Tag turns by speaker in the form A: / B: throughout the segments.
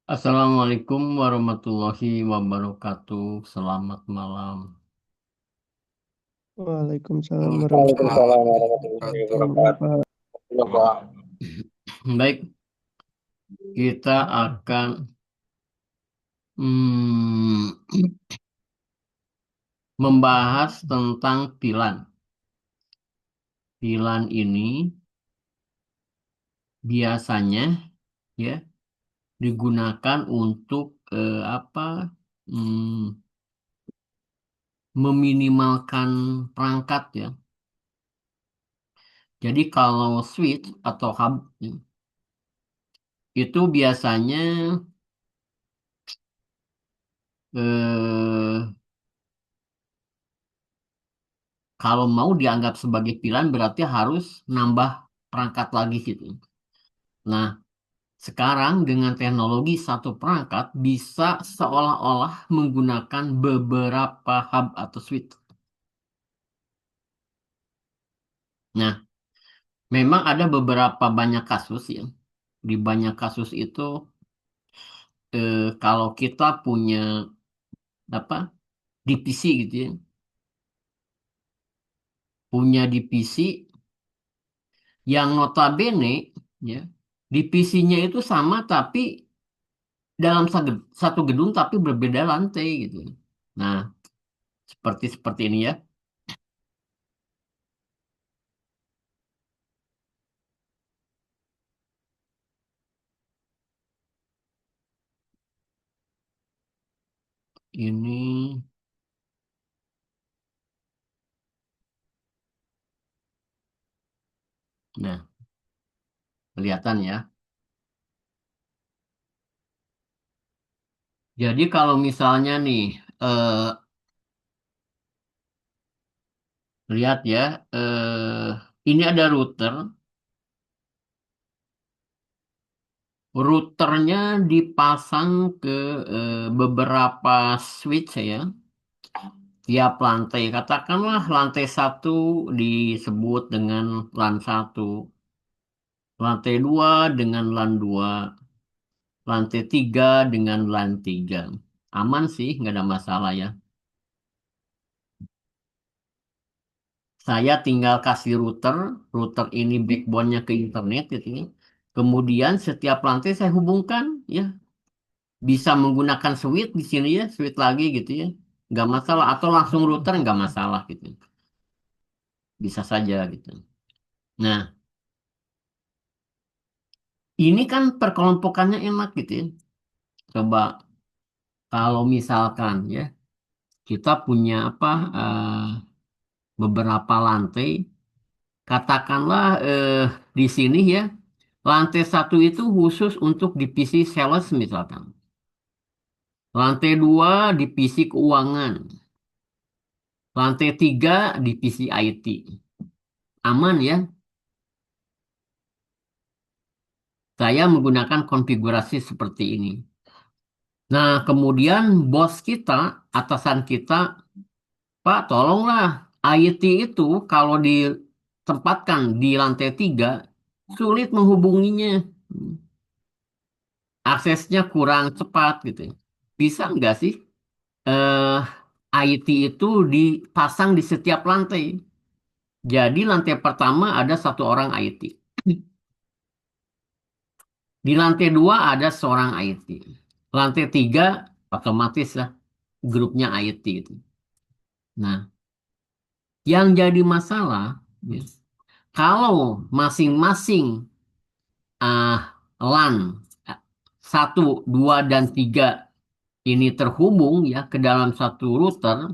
A: Assalamualaikum warahmatullahi wabarakatuh. Selamat malam.
B: Waalaikumsalam warahmatullahi
C: Waalaikumsalam warahmatullahi
B: wabarakatuh.
C: wabarakatuh. Ya, Pak.
A: Baik, kita akan hmm, membahas tentang pilan. Pilan ini biasanya ya digunakan untuk apa? Hmm, Meminimalkan perangkat ya. Jadi kalau switch atau hub ya, itu biasanya eh, kalau mau dianggap sebagai pilihan berarti harus nambah perangkat lagi gitu. Nah, sekarang dengan teknologi satu perangkat bisa seolah-olah menggunakan beberapa hub atau switch. Nah, memang ada beberapa banyak kasus ya. Di banyak kasus itu kalau kita punya apa divisi gitu ya, punya divisi yang notabene ya, divisinya itu sama tapi dalam satu gedung tapi berbeda lantai gitu. Nah, seperti seperti ini ya. Ini, nah, kelihatan ya. Jadi kalau misalnya nih, eh, lihat ya, ini ada router. Routernya dipasang ke beberapa switch ya, tiap lantai. Katakanlah lantai satu disebut dengan LAN satu, lantai dua dengan LAN dua, lantai tiga dengan LAN tiga. Aman sih, nggak ada masalah ya. Saya tinggal kasih router, router ini backbone-nya ke internet gitu ya. Kemudian setiap lantai saya hubungkan ya, bisa menggunakan switch di sini ya, switch lagi gitu ya. Nggak masalah atau langsung router nggak masalah gitu. Bisa saja gitu. Nah, ini kan perkelompokannya enak gitu ya. Coba kalau misalkan ya kita punya apa beberapa lantai, katakanlah di sini ya, lantai satu itu khusus untuk divisi sales misalkan. Lantai dua divisi keuangan. Lantai tiga divisi IT. Aman ya. Saya menggunakan konfigurasi seperti ini. Nah, kemudian bos kita, atasan kita, Pak, tolonglah IT itu kalau ditempatkan di lantai tiga, sulit menghubunginya. Aksesnya kurang cepat gitu. Bisa nggak sih eh, IT itu dipasang di setiap lantai? Jadi lantai pertama ada satu orang IT. Di lantai dua ada seorang IT. Lantai tiga otomatis lah grupnya IT itu. Nah, yang jadi masalah ya, kalau masing-masing ah, LAN ah, satu, dua, dan tiga ini terhubung ya ke dalam satu router,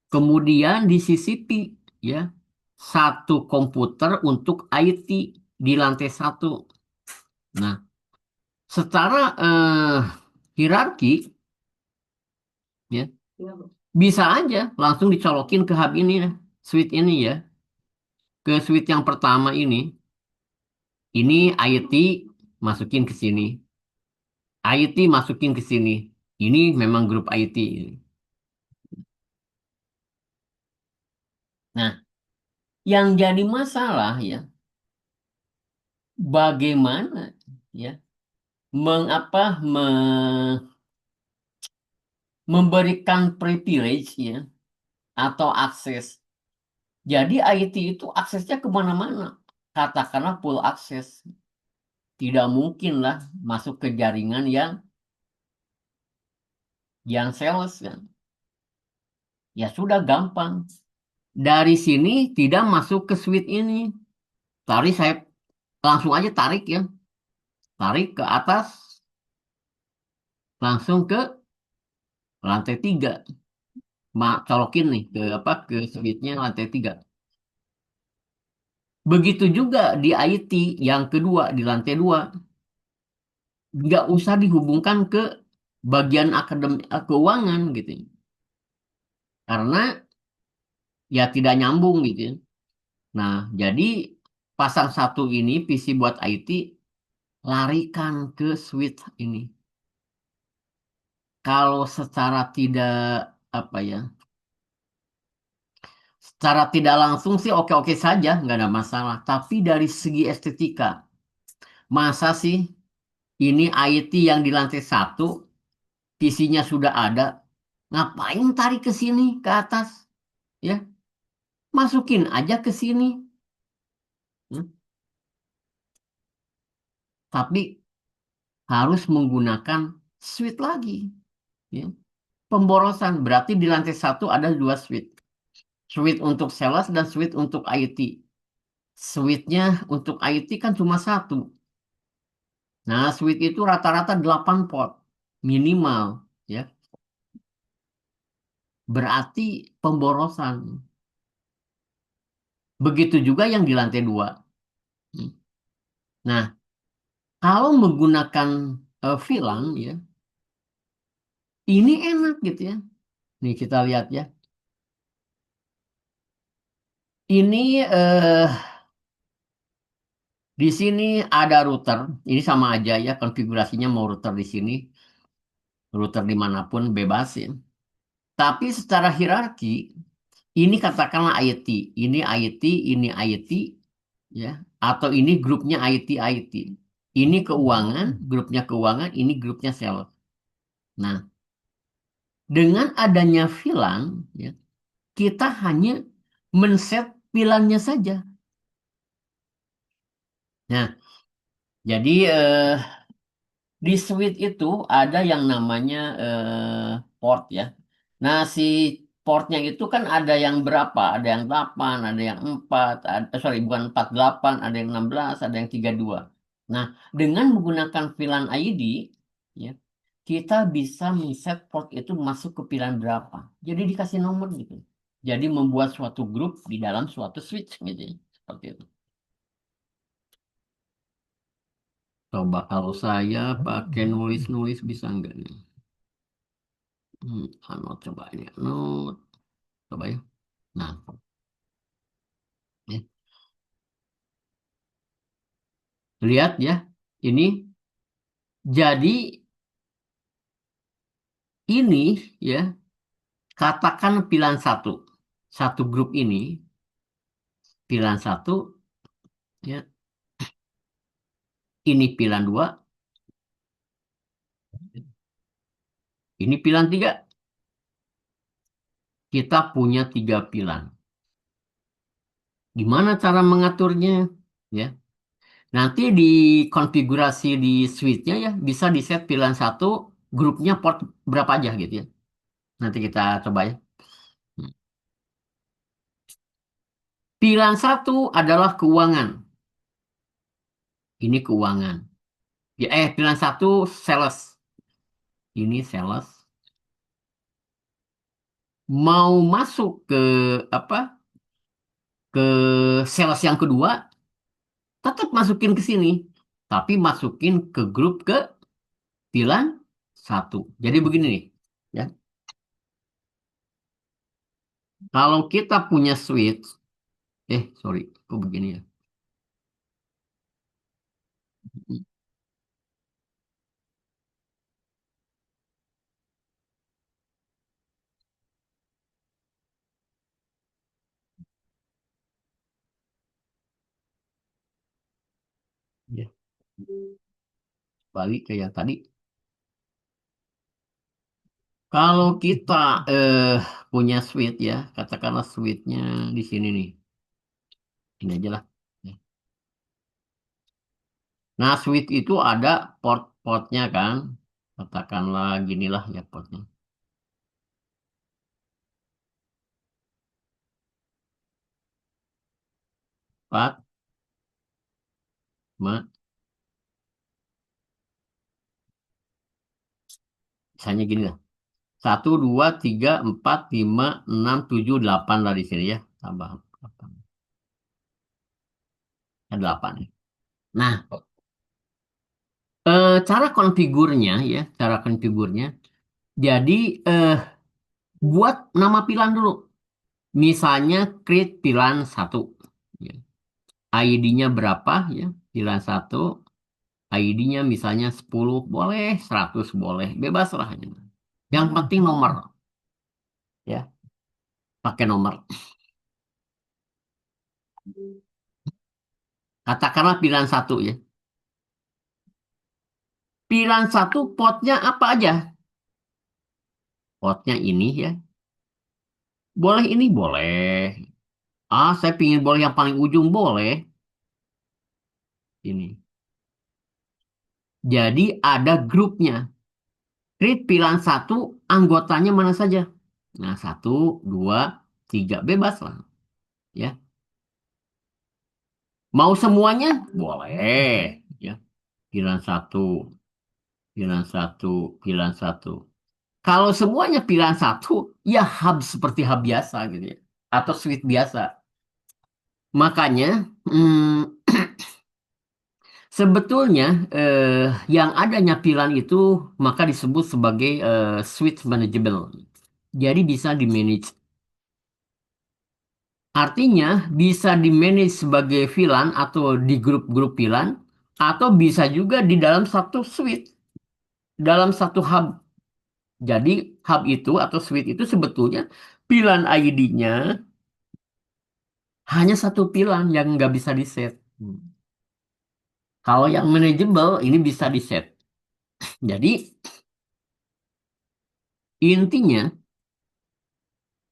A: kemudian disisipi ya satu komputer untuk IT di lantai satu. Nah, secara hierarki ya bisa aja langsung dicolokin ke hub ini ya, switch ini ya, ke switch yang pertama ini. Ini IT masukin ke sini, IT masukin ke sini. Ini memang grup IT. Nah, yang jadi masalah ya, bagaimana ya? mengapa memberikan privilege ya atau akses. Jadi IT itu aksesnya kemana-mana. Katakanlah full akses. Tidak mungkin lah masuk ke jaringan yang sales kan. Ya sudah gampang. Dari sini tidak masuk ke suite ini. Tadi saya langsung aja tarik ya. Tarik ke atas. Langsung ke lantai 3. Colokin nih ke apa ke suite-nya lantai 3. Begitu juga di IT yang kedua di lantai 2. Nggak usah dihubungkan ke bagian keuangan gitu. Karena ya tidak nyambung gitu ya. Nah, jadi pasang satu ini PC buat IT larikan ke switch ini. Kalau secara tidak apa ya, secara tidak langsung sih oke-oke saja, nggak ada masalah. Tapi dari segi estetika, masa sih ini IT yang di lantai 1, PC-nya sudah ada, ngapain tarik ke sini ke atas, ya? Masukin aja ke sini. Hmm. Tapi harus menggunakan switch lagi. Ya. Pemborosan berarti di lantai 1 ada 2 switch. Switch untuk sales dan switch untuk IT. Switchnya untuk IT kan cuma satu. Nah, switch itu rata-rata 8 port minimal. Ya, berarti pemborosan. Begitu juga yang di lantai 2. Hmm. Nah, kalau menggunakan VLAN ya, ini enak gitu ya. Nih kita lihat ya. Ini di sini ada router. Ini sama aja ya konfigurasinya mau router di sini, router dimanapun bebas ya. Tapi secara hierarki ini katakanlah IT, ini IT, ini IT ya, atau ini grupnya IT. Ini keuangan, grupnya keuangan, ini grupnya sales. Nah, dengan adanya VLAN ya, kita hanya men-set VLAN-nya saja. Nah, jadi di switch itu ada yang namanya port ya. Nah, si portnya itu kan ada yang berapa? Ada yang 8, ada yang 4, sorry bukan 48, ada yang 16, ada yang 32. Nah, dengan menggunakan VLAN ID, ya, kita bisa men-set port itu masuk ke VLAN berapa. Jadi dikasih nomor gitu. Jadi membuat suatu grup di dalam suatu switch gitu ya. Seperti itu. Coba kalau saya pakai nulis-nulis bisa nggak nih? Coba ini not coba ya. Nah, ya. Lihat ya, ini jadi ini ya katakan pilihan satu grup ini pilihan satu ya ini pilihan dua, ini pilihan tiga. Kita punya 3 pilihan. Gimana cara mengaturnya? Ya, nanti di konfigurasi di switch-nya ya bisa di set pilihan satu grupnya port berapa aja gitu ya. Nanti kita coba ya. Hmm. Pilihan satu adalah keuangan. Ini keuangan. Ya, pilihan satu sales. Ini sales. Mau masuk ke apa? Ke sales yang kedua, tetap masukin ke sini. Tapi masukin ke grup ke pilihan satu. Jadi begini nih. Ya. Kalau kita punya switch, sorry, kok begini ya? Ya. balik ke yang tadi. Kalau kita punya switch ya, katakanlah switchnya di sini nih. Ini aja lah. Nah, switch itu ada port-portnya kan. Katakanlah ginilah ya portnya. Empat, lima, misalnya gini lah. Satu, dua, tiga, empat, lima, enam, tujuh, delapan lah di sini ya. Tambah delapan. Ada delapan ya. Nah, cara konfigurnya ya, cara konfigurnya. Jadi eh, buat nama pilihan dulu. Misalnya create pilihan satu. Ya. ID-nya berapa ya? Pilihan satu. ID-nya misalnya 10 boleh, 100 boleh. Bebas lah. Ya. Yang penting nomor. Ya, pakai nomor. Katakanlah pilihan satu ya. Pilihan satu potnya apa aja? Potnya ini ya. Boleh ini? Boleh. Ah, saya pingin boleh yang paling ujung. Boleh. Ini. Jadi ada grupnya. Create pilihan satu, anggotanya mana saja? Nah, satu, dua, tiga. Bebas lah. Ya. Mau semuanya? Boleh. Ya. Pilihan satu, pilihan satu, pilihan satu. Kalau semuanya pilihan satu, ya hub seperti hub biasa gitu ya. Atau suite biasa. Makanya, sebetulnya yang adanya pilihan itu maka disebut sebagai switch manageable. Jadi bisa di-manage. Artinya bisa di-manage sebagai VLAN atau di grup-grup VLAN atau bisa juga di dalam satu switch, dalam satu hub. Jadi hub itu atau switch itu sebetulnya VLAN ID-nya hanya satu VLAN yang nggak bisa di-set. Kalau yang manageable ini bisa di-set. Jadi intinya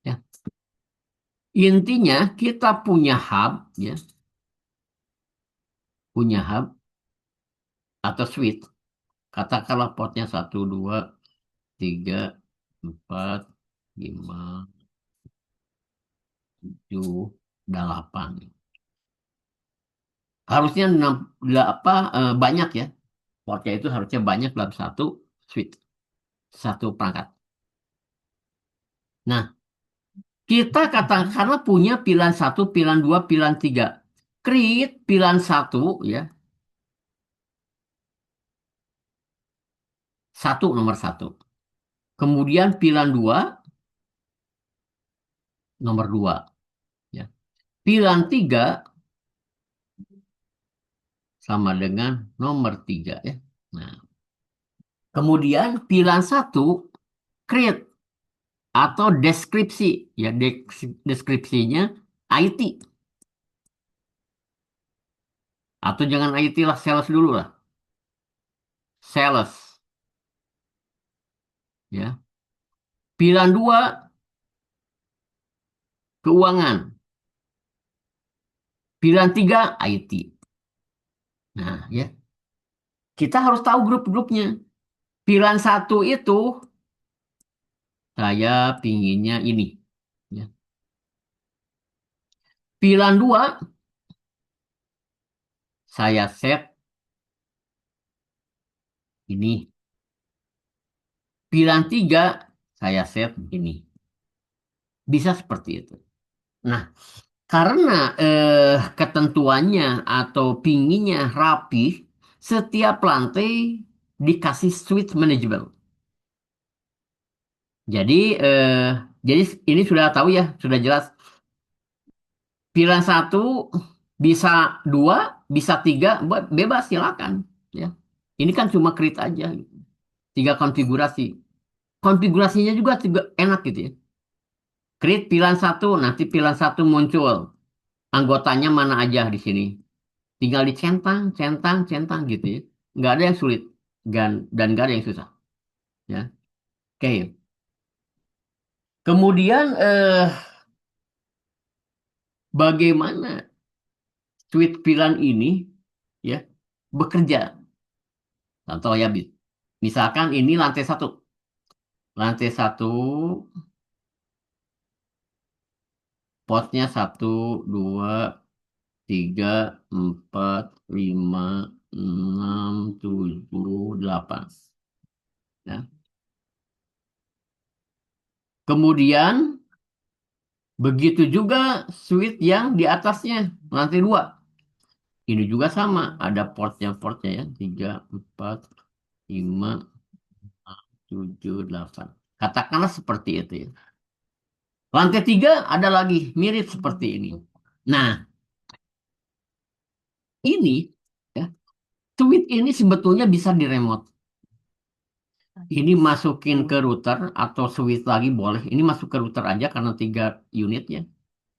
A: ya, intinya kita punya hub ya, punya hub atau switch. Katakanlah portnya satu, dua, tiga, empat, lima, tujuh, delapan. Harusnya banyak ya. Portnya itu harusnya banyak dalam satu switch, satu perangkat. Nah, kita katakanlah punya pilihan satu, pilihan dua, pilihan tiga. Create pilihan satu ya, satu nomor satu. Kemudian pilihan dua nomor dua. Ya. Pilihan tiga sama dengan nomor tiga ya. Nah, kemudian pilihan satu create atau deskripsi ya deskripsinya IT atau jangan IT lah sales dulu lah sales ya. Pilihan dua keuangan. Pilihan tiga IT. Nah ya, kita harus tahu grup-grupnya. Pilihan satu itu saya pinginnya ini ya. Pilihan dua saya set ini. Pilihan tiga saya set ini. Bisa seperti itu. Nah, karena ketentuannya atau pinginnya rapi, setiap lantai dikasih switch manageable. Jadi eh, jadi ini sudah tahu ya, sudah jelas. Pilihan satu bisa dua, bisa tiga, bebas silakan. Ya, ini kan cuma create aja, gitu. Tiga konfigurasi. Konfigurasinya juga enak gitu ya. Create pilihan satu, nanti pilihan satu muncul. Anggotanya mana aja di sini. Tinggal dicentang, centang, centang gitu ya. Nggak ada yang sulit. dan gak ada yang susah. Ya, oke. Kemudian bagaimana tweet pilihan ini ya bekerja? Contoh ya, misalkan ini lantai satu, potnya satu, dua, tiga, empat, lima, enam, tujuh, delapan. Ya. Kemudian begitu juga suite yang di atasnya, lantai dua. Ini juga sama, ada portnya ya, tiga, empat, lima, tujuh, delapan. Katakanlah seperti itu ya. Lantai tiga ada lagi mirip seperti ini. Nah, ini ya, suite ini sebetulnya bisa di remote. Ini masukin ke router atau switch lagi boleh. Ini masuk ke router aja karena 3 unit ya.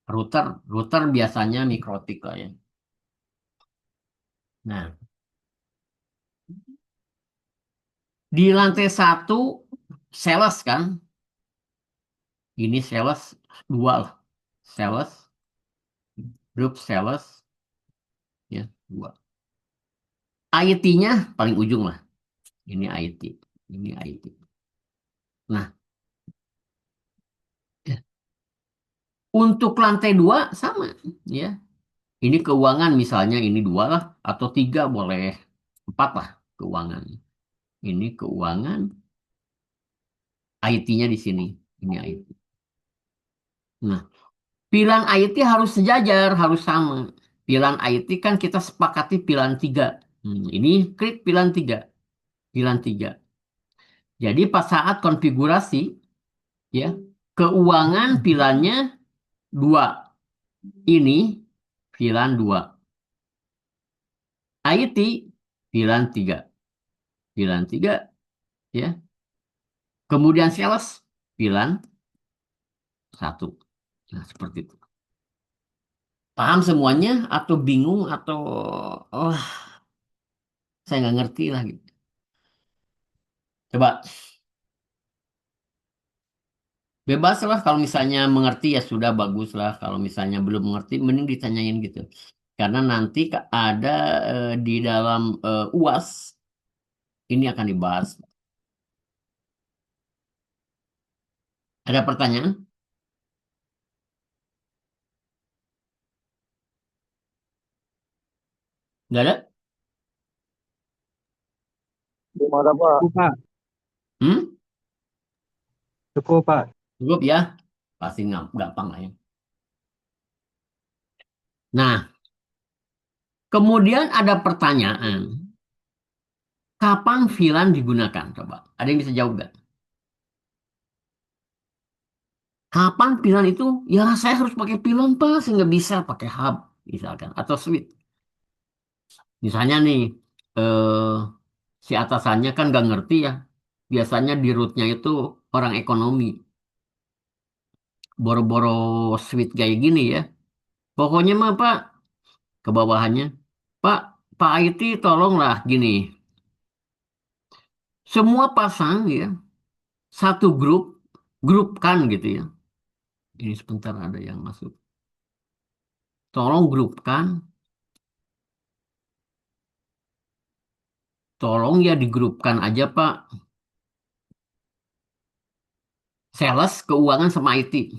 A: Router biasanya mikrotik lah ya. Nah, di lantai satu sales kan. Ini sales dua lah. Sales, grup sales ya dua. IT-nya paling ujung lah. Ini IT. Ini IT. Nah, untuk lantai dua sama ya. Ini keuangan misalnya ini dua lah atau tiga boleh empat lah keuangan. Ini keuangan, IT-nya di sini. Ini IT. Nah, pilihan IT harus sejajar, harus sama. Pilihan IT kan kita sepakati pilihan tiga. Ini klik pilihan tiga. Pilihan tiga. Jadi pas saat konfigurasi, ya, keuangan pilihannya dua. Ini pilihan dua. IT pilihan tiga. Pilihan tiga, ya. Kemudian sales pilihan satu. Nah, seperti itu. Paham semuanya atau bingung atau oh saya nggak ngerti lah gitu. Coba bebas lah kalau misalnya mengerti ya sudah bagus lah. Kalau misalnya belum mengerti mending ditanyain gitu. Karena nanti ada di dalam UAS ini akan dibahas. Ada pertanyaan? Nggak ada?
C: Gimana Pak?
B: Cukup, Pak.
A: Hmm?
B: Cukup, Pak.
A: Cukup ya? Pasti gampang lah ya. Nah, kemudian ada pertanyaan. Kapan VLAN digunakan? Coba. Ada yang bisa jawab nggak? Kapan VLAN itu? Ya saya harus pakai VLAN Pak. Saya nggak bisa pakai hub misalkan. Atau switch. Misalnya nih, eh, si atasannya kan nggak ngerti ya. Biasanya di rootnya itu orang ekonomi. Boro-boro switch kayak gini ya. Pokoknya mah Pak, ke bawahannya. Pak, Pak IT tolonglah gini. Semua pasang ya, satu grup kan gitu ya. Ini sebentar ada yang masuk. Tolong grupkan, tolong ya digrupkan aja Pak. Sales, keuangan sama IT.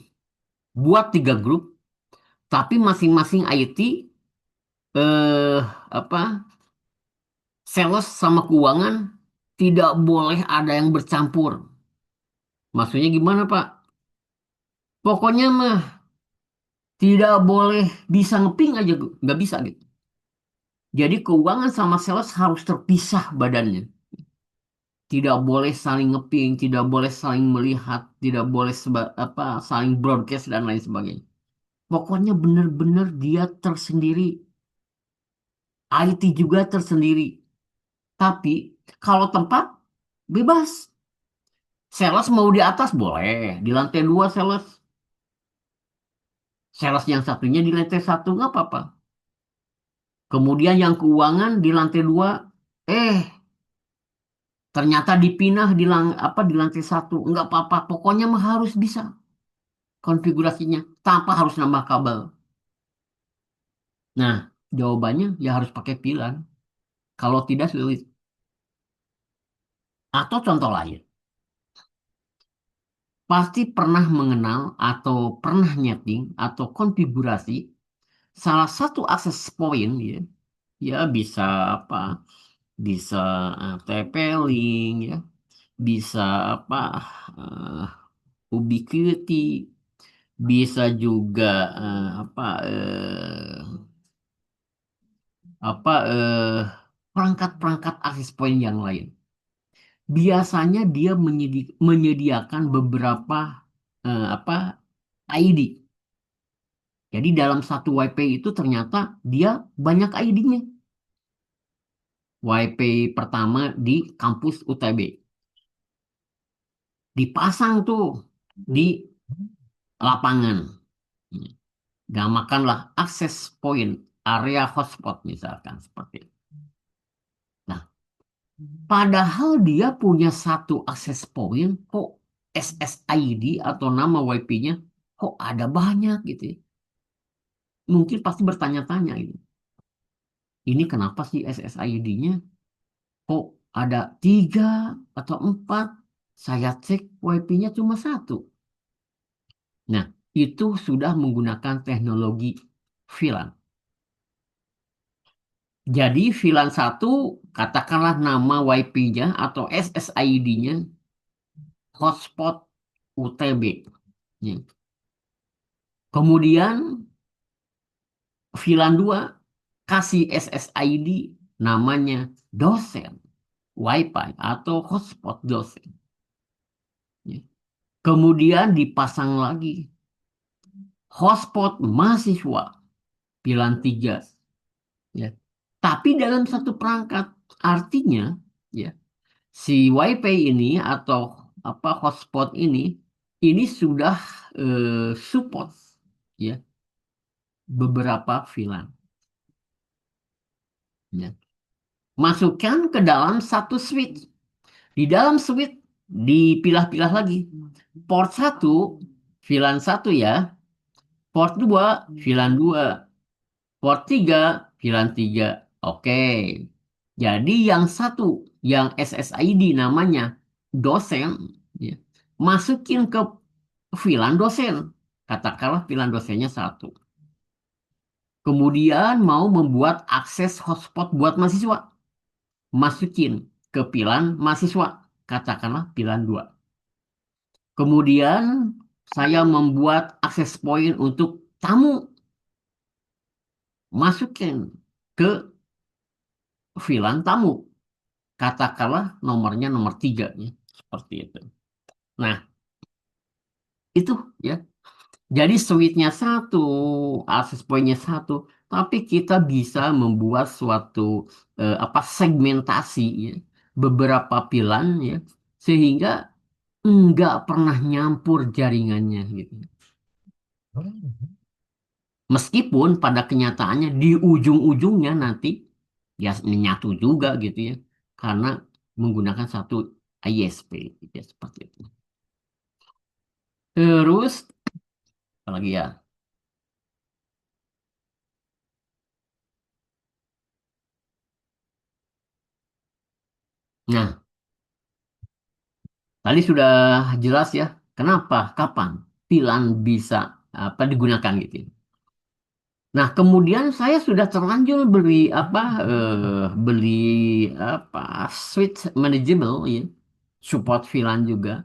A: Buat 3 grup, tapi masing-masing IT eh apa? Sales sama keuangan tidak boleh ada yang bercampur. Maksudnya gimana Pak? Pokoknya mah tidak boleh bisa ngeping aja, nggak bisa gitu. Jadi keuangan sama sales harus terpisah badannya. Tidak boleh saling ngeping, tidak boleh saling melihat, tidak boleh saling broadcast dan lain sebagainya. Pokoknya benar-benar dia tersendiri. IT juga tersendiri. Tapi kalau tempat bebas. Sales mau di atas boleh, di lantai dua sales. Sales yang satunya di lantai satu nggak apa-apa. Kemudian yang keuangan di lantai dua, eh Ternyata dipinah di lantai satu, nggak apa-apa. Pokoknya mah harus bisa konfigurasinya tanpa harus nambah kabel. Nah, jawabannya ya harus pakai pilan. Kalau tidak sulit. Atau contoh lain, pasti pernah mengenal atau pernah nyeting atau konfigurasi salah satu akses point ya, ya bisa apa? Bisa TP-Link ya, bisa apa? eh, Ubiquiti, bisa juga apa? Apa perangkat-perangkat akses point yang lain. Biasanya dia menyediakan beberapa apa ID. Jadi dalam satu WiFi itu ternyata dia banyak ID-nya. WiFi pertama di kampus UTB. Dipasang tuh di lapangan. Gamakanlah akses point, area hotspot misalkan seperti itu. Nah, padahal dia punya satu akses point, kok SSID atau nama WiFi-nya kok ada banyak gitu ya. Mungkin pasti bertanya-tanya ini. Ini kenapa sih SSID-nya kok ada tiga atau empat? Saya cek WiFi-nya cuma satu. Nah, itu sudah menggunakan teknologi VLAN. Jadi VLAN satu, katakanlah nama WiFi-nya atau SSID-nya hotspot UTB. Ya. Kemudian VLAN 2 kasih SSID namanya dosen WiFi atau hotspot dosen. Ya. Kemudian dipasang lagi hotspot mahasiswa VLAN 3. Ya. Tapi dalam satu perangkat, artinya ya si WiFi ini atau apa hotspot ini sudah support ya beberapa VLAN. Ya. Masukkan ke dalam satu switch. Di dalam switch dipilah-pilah lagi. Port satu VLAN satu ya. Port 2 VLAN 2. Port 3 VLAN 3. Oke. Jadi yang satu, yang SSID namanya dosen, ya, masukin ke VLAN dosen. Katakanlah VLAN dosennya satu. Kemudian mau membuat akses hotspot buat mahasiswa. Masukin ke VLAN mahasiswa. Katakanlah VLAN 2. Kemudian saya membuat akses point untuk tamu. Masukin ke VLAN tamu. Katakanlah nomornya nomor 3. Ya. Seperti itu. Nah, itu ya. Jadi switch-nya satu, akses point-nya satu. Tapi kita bisa membuat suatu apa segmentasi ya. Beberapa VLAN ya. Sehingga nggak pernah nyampur jaringannya gitu. Meskipun pada kenyataannya di ujung-ujungnya nanti ya nyatu juga gitu ya. Karena menggunakan satu ISP gitu ya, seperti itu. Terus apalagi ya. Nah, tadi sudah jelas ya. Kenapa? Kapan? Pilan bisa apa digunakan gitu ya. Nah, kemudian saya sudah terlanjur beli apa switch manageable ya, support VLAN juga.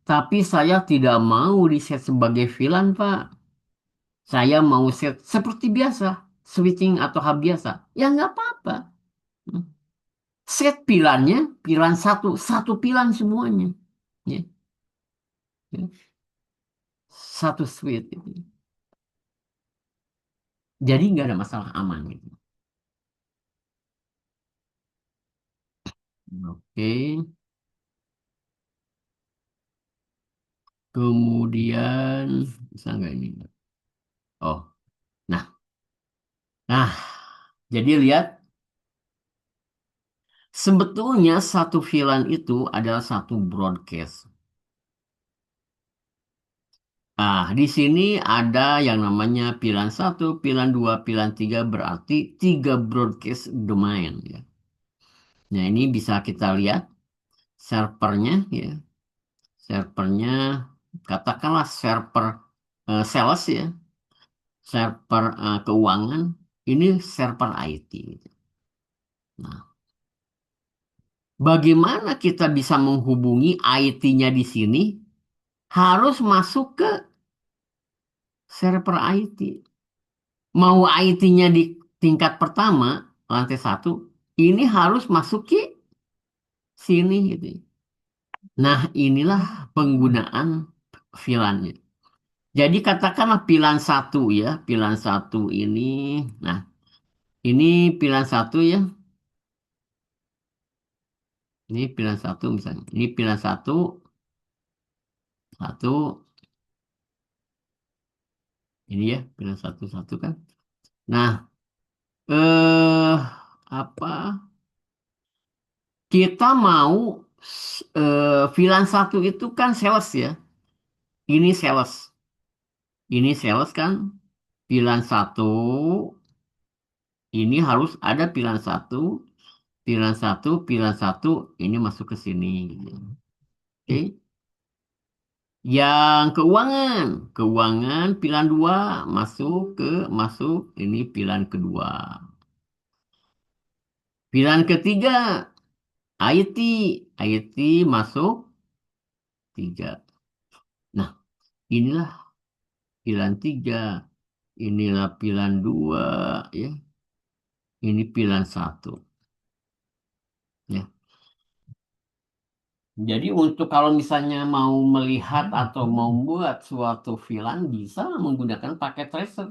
A: Tapi saya tidak mau di set sebagai VLAN, Pak. Saya mau set seperti biasa, switching atau hub biasa. Ya nggak apa-apa. Hmm. Set pilannya, pilan satu, satu pilan semuanya. Ya, ya. Satu switch. Gitu. Jadi nggak ada masalah aman gitu. Oke. Kemudian bisa nggak ini? Oh, nah, nah. Jadi lihat Sebetulnya satu VLAN itu adalah satu broadcast. Ah, di sini ada yang namanya VLAN satu, VLAN 2, VLAN 3 berarti tiga broadcast domain ya. Nah, ini bisa kita lihat servernya ya. Servernya katakanlah server sales ya, server keuangan, ini server IT. Nah, bagaimana kita bisa menghubungi IT-nya di sini? Harus masuk ke server IT. Mau IT-nya di tingkat pertama, lantai satu, ini harus masuk ke sini gitu. Nah, inilah penggunaan VLAN-nya. Jadi katakanlah pilar satu ya, pilar satu ini, nah ini pilar satu ya, ini pilar satu misalnya, ini pilar satu, satu, ini ya pilar satu satu kan. Nah, eh apa? Kita mau pilar satu itu kan sales ya, ini sales, ini sales kan, pilar satu, ini harus ada pilar satu, pilar satu, pilar satu, ini masuk ke sini. Gitu. Oke. Yang keuangan, keuangan pilihan dua masuk ini pilihan kedua. Pilihan ketiga IT, IT masuk tiga. Nah, inilah pilihan tiga, inilah pilihan dua, ya, ini pilihan satu. Ya. Jadi untuk kalau misalnya mau melihat atau mau buat suatu VLAN bisa menggunakan paket tracer.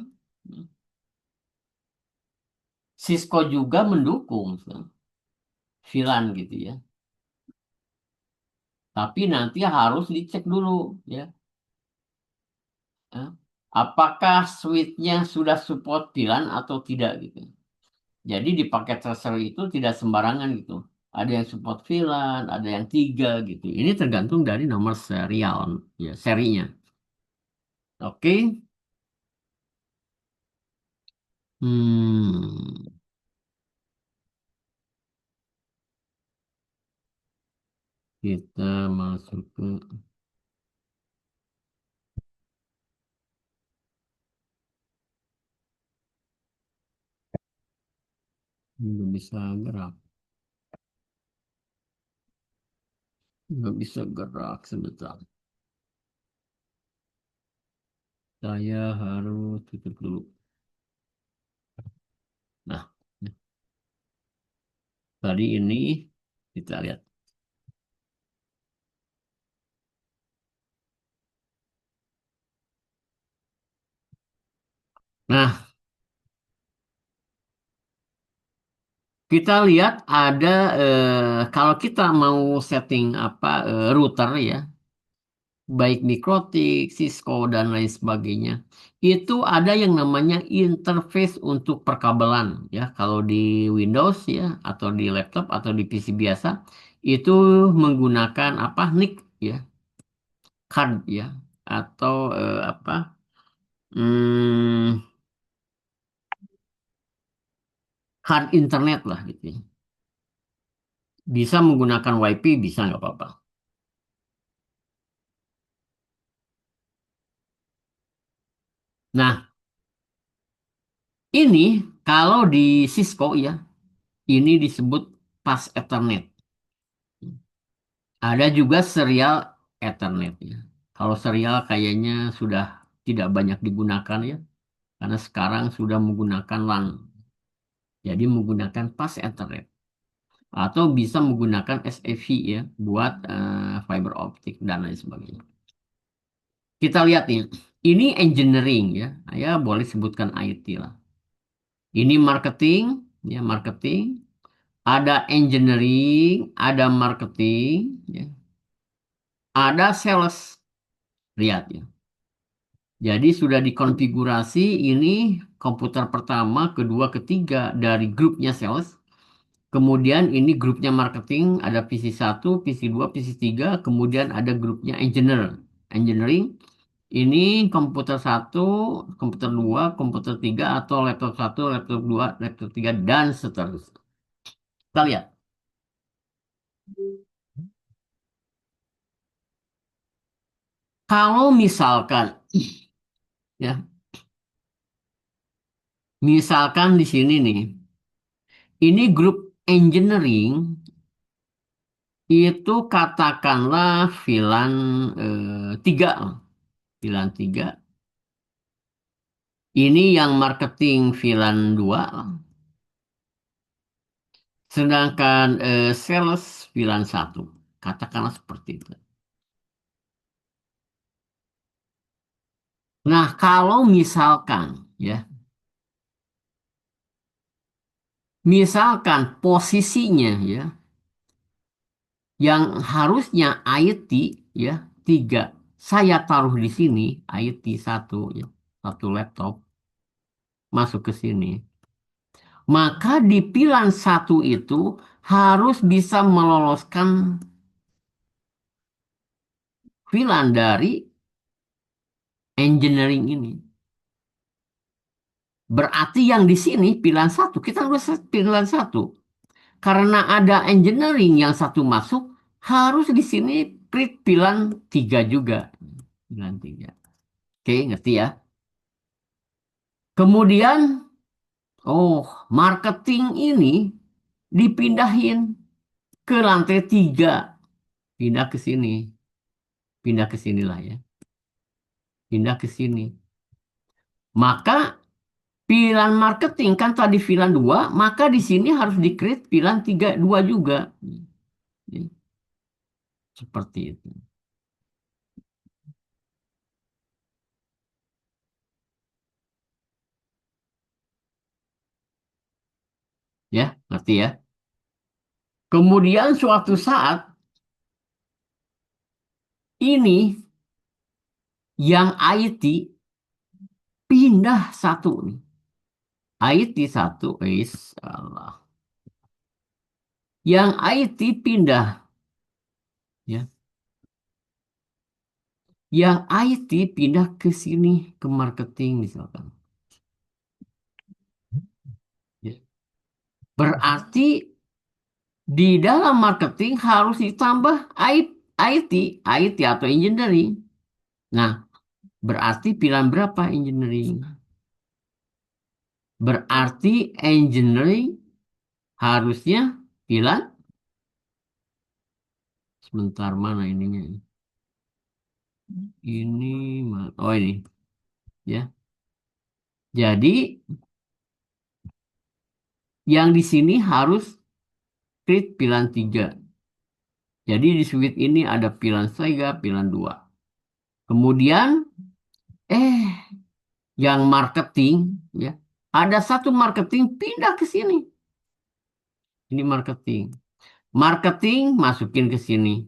A: Cisco juga mendukung VLAN gitu ya. Tapi nanti harus dicek dulu ya. Eh, Apakah switch-nya sudah support VLAN atau tidak gitu. Jadi di paket tracer itu tidak sembarangan gitu. Ada yang support VLAN, ada yang tiga gitu. Ini tergantung dari nomor serial ya, serinya. Oke. Hmm, kita masuk ke nggak bisa gerak, nggak bisa gerak sebentar. Saya harus tutup dulu. Nah, tadi ini kita lihat. Nah, kita lihat ada kalau kita mau setting apa router ya, baik Mikrotik, Cisco dan lain sebagainya, itu ada yang namanya interface untuk perkabelan ya. Kalau di Windows ya atau di laptop atau di PC biasa itu menggunakan apa NIC ya, card ya atau apa hmm, card internet lah gitu ya. Bisa menggunakan WiFi bisa nggak apa-apa. Nah, ini kalau di Cisco ya, ini disebut pas Ethernet. Ada juga serial Ethernet ya. Kalau serial kayaknya sudah tidak banyak digunakan ya, karena sekarang sudah menggunakan LAN. Jadi menggunakan pas Ethernet. Atau bisa menggunakan SAV ya, buat fiber optik dan lain sebagainya. Kita lihat nih, ini engineering ya, ya boleh sebutkan IT lah. Ini marketing, ya marketing. Ada engineering, ada marketing, ya. Ada sales. Lihat ya. Jadi sudah dikonfigurasi ini komputer pertama, kedua, ketiga dari grupnya sales. Kemudian ini grupnya marketing, ada visi satu, visi 2, visi 3. Kemudian ada grupnya engineering. Ini komputer satu, komputer 2, komputer 3 atau laptop satu, laptop 2, laptop 3 dan seterusnya. Kita lihat. Kalau misalkan, ya, misalkan di sini nih, ini grup engineering itu katakanlah VLAN 3. VLAN 3. Ini yang marketing VLAN 2. Sedangkan sales VLAN 1. Katakanlah seperti itu. Nah, kalau misalkan, ya, misalkan posisinya, ya, yang harusnya IT, ya, 3. Saya taruh di sini, IT 1, ya, satu laptop, masuk ke sini. Maka di pilar satu itu harus bisa meloloskan pilar dari engineering ini. Berarti yang di sini pilar satu, kita harus pilar satu. Karena ada engineering yang satu masuk, harus di sini klik pilar 3 juga. Pilar 3. Oke, ngerti ya? Kemudian, oh, marketing ini dipindahin ke lantai 3. Pindah ke sini. Pindah ke sinilah ya. Pindah ke sini. Maka pilihan marketing kan tadi pilihan 2, maka di sini harus di-create pilihan 3, 2 juga. Jadi, seperti itu. Ya, ngerti ya? Kemudian suatu saat ini yang IT pindah satu nih. IT satu, salah. Yang IT pindah, ya. Yang IT pindah ke sini ke marketing misalkan. Ya. Berarti di dalam marketing harus ditambah IT, IT atau engineering. Nah, berarti pilihan berapa engineering? Berarti engineering harusnya pilihan sebentar mana ininya? Ini oh ini ya. Jadi yang di sini harus klik pilihan 3. Jadi di switch ini ada pilihan 3, pilihan 2. Kemudian eh yang marketing ya. Ada satu marketing pindah ke sini. Ini marketing. Marketing masukin ke sini.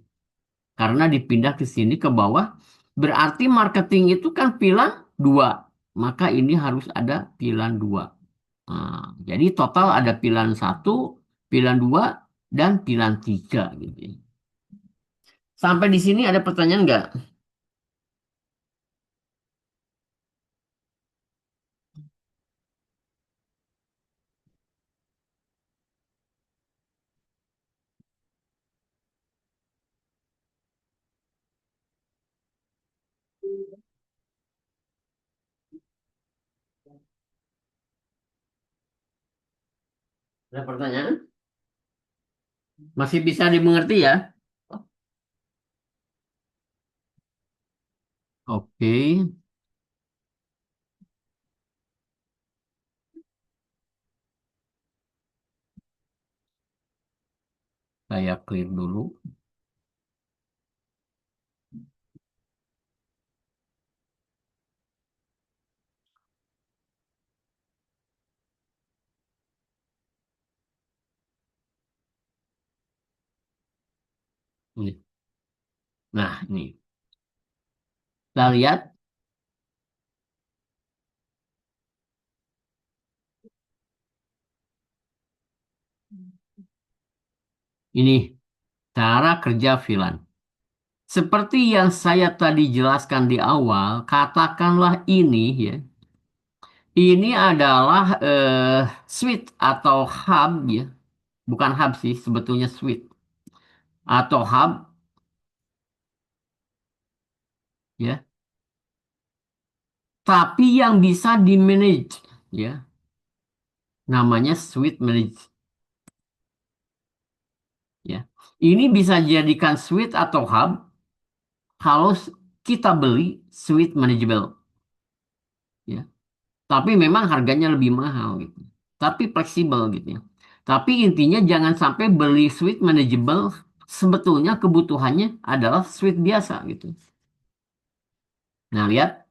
A: Karena dipindah ke sini ke bawah. Berarti marketing itu kan pilihan 2. Maka ini harus ada pilihan 2. Nah, jadi total ada pilihan 1, pilihan 2, dan pilihan 3. Gitu ya. Sampai di sini ada pertanyaan nggak? Ada pertanyaan? Masih bisa dimengerti ya? Oke, saya clear dulu. Ini. Nah, ini. Kita lihat. Ini cara kerja VLAN. Seperti yang saya tadi jelaskan di awal, katakanlah ini ya. Ini adalah switch atau hub ya. Bukan hub sih, sebetulnya switch atau hub ya. Tapi yang bisa di manage ya. Namanya switch manage ya. Ini bisa dijadikan switch atau hub kalau kita beli switch manageable ya. Tapi memang harganya lebih mahal gitu. Tapi fleksibel gitu ya. Tapi intinya jangan sampai beli switch manageable sebetulnya kebutuhannya adalah switch biasa gitu. Nah, lihat.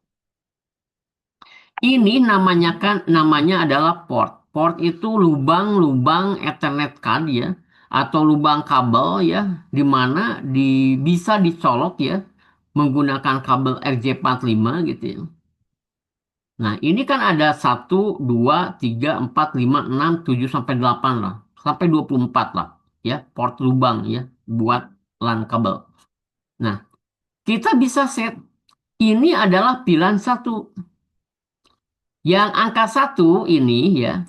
A: Ini namanya adalah port. Port itu lubang-lubang Ethernet card ya atau lubang kabel ya di mana bisa dicolok ya menggunakan kabel RJ45 gitu ya. Nah, ini kan ada 1, 2, 3, 4, 5, 6, 7 sampai 8 lah. Sampai 24 lah ya port lubang ya buat LAN kabel. Nah, kita bisa set ini adalah pilihan satu. Yang angka 1 ini ya,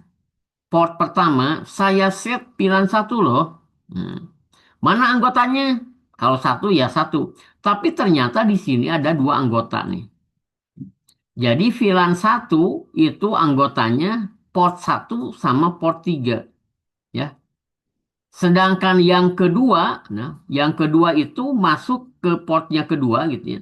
A: port pertama, saya set pilihan satu loh. Hmm. Mana anggotanya? Kalau satu ya satu. Tapi ternyata di sini ada dua anggota nih. Jadi VLAN satu itu anggotanya port satu sama port 3. Ya. Sedangkan yang kedua, nah, yang kedua itu masuk ke portnya kedua gitu ya.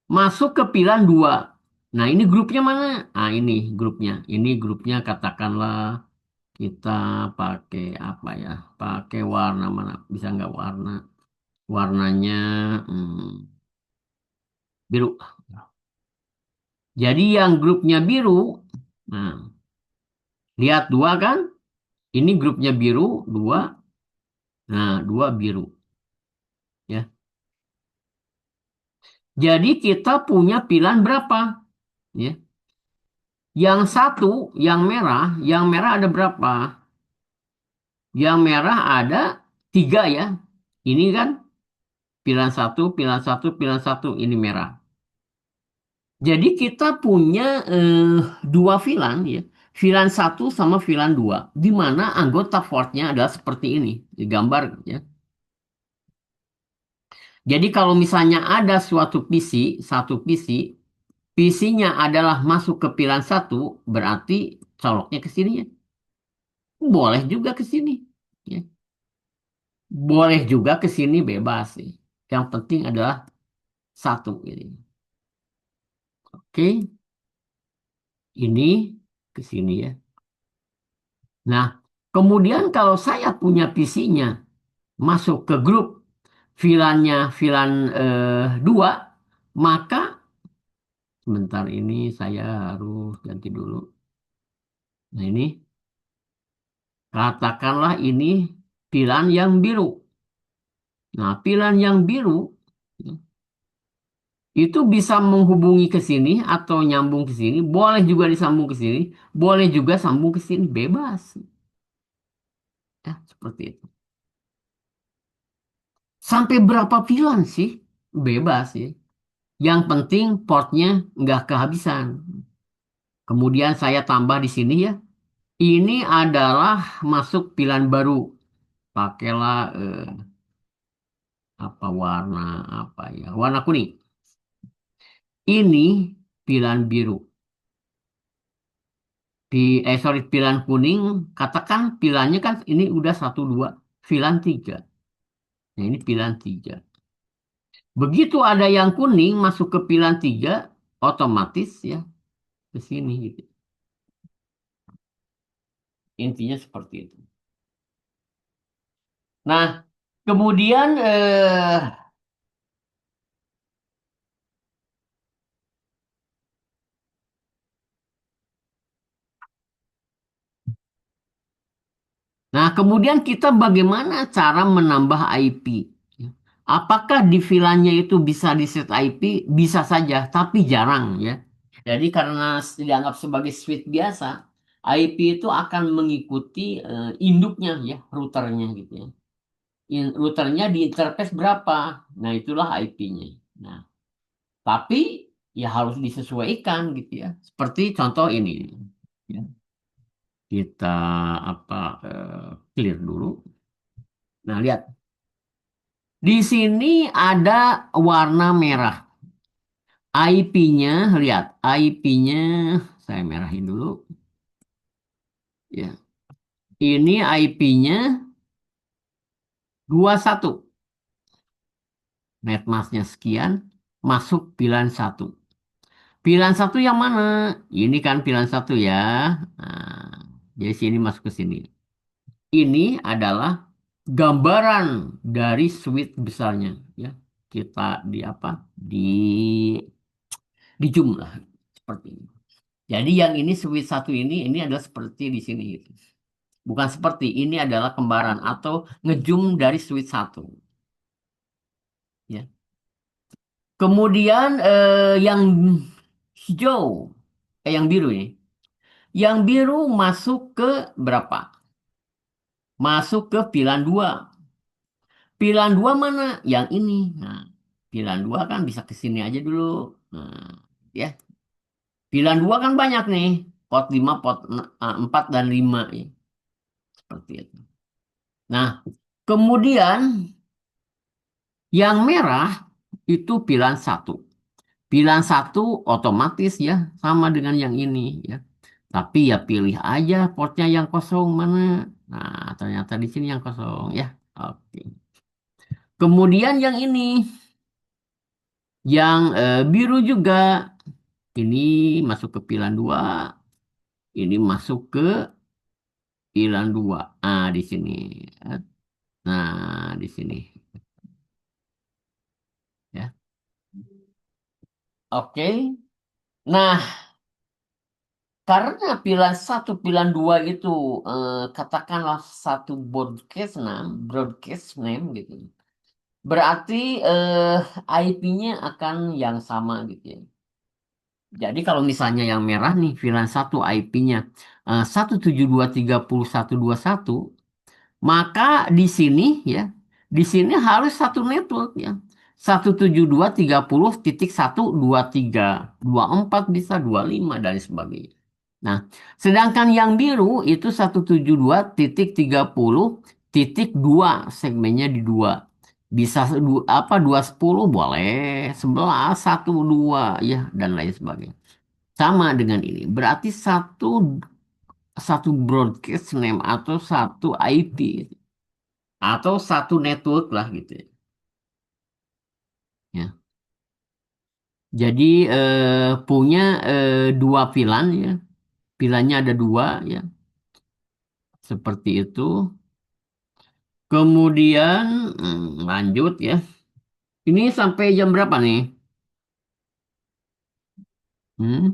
A: Masuk ke pilihan 2. Nah, ini grupnya mana? Ah, ini grupnya. Ini grupnya katakanlah kita pakai apa ya? Pakai warna mana? Bisa nggak warna? Warnanya biru. Jadi yang grupnya biru, nah, lihat dua kan? Ini grupnya biru, dua. Nah, dua biru. Ya. Jadi kita punya pilihan berapa? Ya. Yang satu, yang merah ada berapa? Yang merah ada 3 ya. Ini kan pilihan satu, pilihan satu, pilihan satu. Ini merah. Jadi kita punya dua VLAN ya. VLAN satu sama VLAN 2. Di mana anggota portnya adalah seperti ini. Digambar ya. Jadi kalau misalnya ada suatu PC, satu PC, PC-nya adalah masuk ke pilihan satu, berarti coloknya ke sini ya. Boleh juga ke sini. Ya. Boleh juga ke sini bebas sih. Yang penting adalah satu. Gitu. Oke, ini ke sini ya. Nah, kemudian kalau saya punya PC-nya masuk ke grup VLAN-nya VLAN 2, maka sebentar ini saya harus ganti dulu. Nah, ini katakanlah ini VLAN yang biru. Nah, VLAN yang biru itu bisa menghubungi ke sini atau nyambung ke sini, boleh juga disambung ke sini, boleh juga sambung ke sini, bebas. Ya, seperti itu. Sampai berapa VLAN sih? Bebas ya. Yang penting portnya nggak kehabisan. Kemudian saya tambah di sini ya. Ini adalah masuk pilihan baru. Pakailah apa warna apa ya? Warna kuning. Ini pilihan biru. Sorry, pilihan kuning. Katakan pilihannya kan ini udah satu dua. Pilihan 3. Nah ini pilihan 3. Begitu ada yang kuning masuk ke pilihan 3, otomatis ya ke sini gitu. Intinya seperti itu. Nah, kemudian kemudian kita bagaimana cara menambah IP? Apakah di VLAN-nya itu bisa di set IP? Bisa saja, tapi jarang ya. Jadi karena dianggap sebagai switch biasa, IP itu akan mengikuti induknya ya, routernya gitu ya. routernya di interface berapa. Nah, itulah IP-nya. Nah, tapi ya harus disesuaikan gitu ya. Seperti contoh ini. Ya. Kita apa clear dulu. Nah, lihat. Di sini ada warna merah. IP-nya, lihat. IP-nya saya merahin dulu. Ya. Ini IP-nya 21. Netmasknya sekian, masuk pilihan satu. Pilihan satu yang mana? Ini kan pilihan satu ya. Nah, jadi sini masuk ke sini. Ini adalah gambaran dari switch besarnya. Ya, kita di apa? Di zoom lah seperti ini. Jadi yang ini switch satu ini adalah seperti di sini gitu. Bukan seperti ini adalah kembaran atau ngezoom dari switch satu. Ya. Kemudian yang hijau, yang biru ini. Yang biru masuk ke berapa? Masuk ke pilihan 2. Pilihan 2 mana? Yang ini. Nah, pilihan 2 kan bisa ke sini aja dulu. Nah, ya. Pilihan 2 kan banyak nih. Pot 5, pot 4, dan 5. Ya. Seperti itu. Nah, kemudian yang merah itu pilihan satu. Pilihan satu otomatis ya sama dengan yang ini ya. Tapi ya pilih aja portnya yang kosong mana. Nah, ternyata di sini yang kosong ya. Oke. Kemudian yang ini, yang biru juga. Ini masuk ke pilihan 2. Ini masuk ke pilihan 2. Ah, di sini. Nah, di sini ya. Oke. Nah, karena pilihan satu, pilihan 2 itu katakanlah satu broadcast name gitu. Berarti IP-nya akan yang sama gitu ya. Jadi kalau misalnya yang merah nih, pilihan satu IP-nya 172.30.121, maka di sini ya, di sini harus satu network ya. 172.30.123, 24 bisa 25 dan sebagainya. Nah, sedangkan yang biru itu 172.30.2 segmennya di dua. Bisa apa 210 boleh, 11, 1, 2 ya dan lain sebagainya. Sama dengan ini. Berarti satu satu broadcast name atau satu IP atau satu network lah gitu ya. Ya. Jadi punya dua pilan ya. Pilannya ada dua ya. Seperti itu. Kemudian lanjut ya. Ini sampai jam berapa nih? Hmm,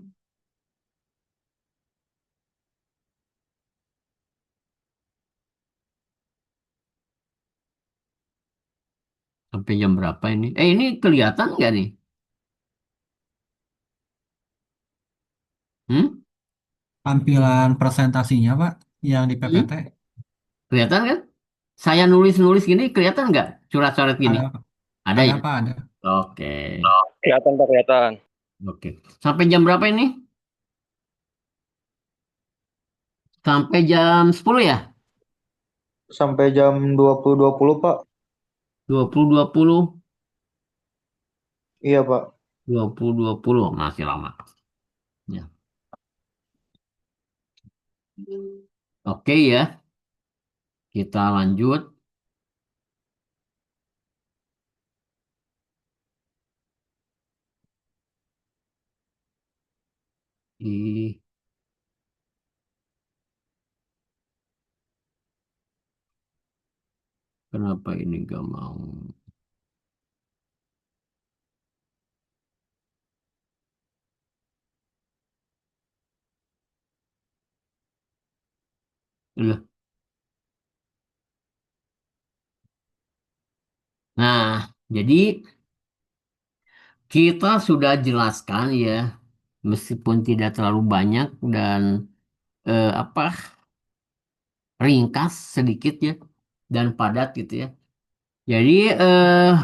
A: sampai jam berapa ini? Ini kelihatan nggak nih? Hmm?
B: Tampilan presentasinya, Pak, yang di PPT
A: Hmm? Kelihatan kan? Saya nulis-nulis gini kelihatan nggak? Coret-coret gini?
B: ada, Pak.
A: Ada
B: Ada,
A: ya?
B: Pak, ada.
A: Oke.
C: Kelihatan Pak, kelihatan.
A: Oke. Sampai jam berapa ini? Sampai jam 10 ya?
C: Sampai jam 20.20 Pak.
A: 20.20.
C: Iya Pak.
A: 20.20. Masih lama. Ya. Oke ya. Kita lanjut. Ih, kenapa ini gak mau? Lah. Nah, jadi kita sudah jelaskan ya, meskipun tidak terlalu banyak dan apa ringkas sedikit ya dan padat gitu ya. Jadi